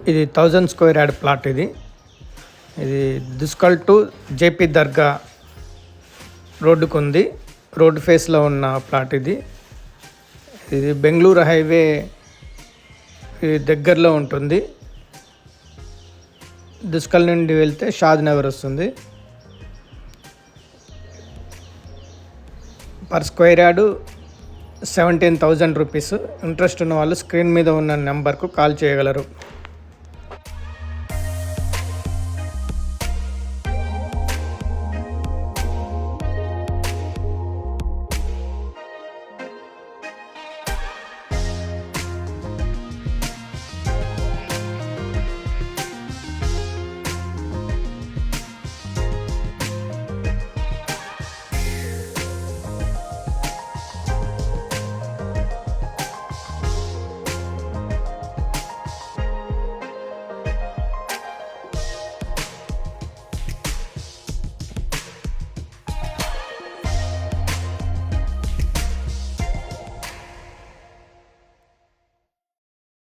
ఇది 1000 square yard plot. ఇది దుస్కల్ to JP దర్గా రోడ్డుకు ఉంది. రోడ్డు ఫేస్లో ఉన్న ప్లాట్ ఇది. బెంగళూరు హైవే దగ్గరలో ఉంటుంది. దుస్కల్ నుండి వెళ్తే షాద్ నగర్ వస్తుంది. Per square yard 17,000 rupees. Interest ఉన్న వాళ్ళు స్క్రీన్ మీద ఉన్న నెంబర్కు కాల్ చేయగలరు.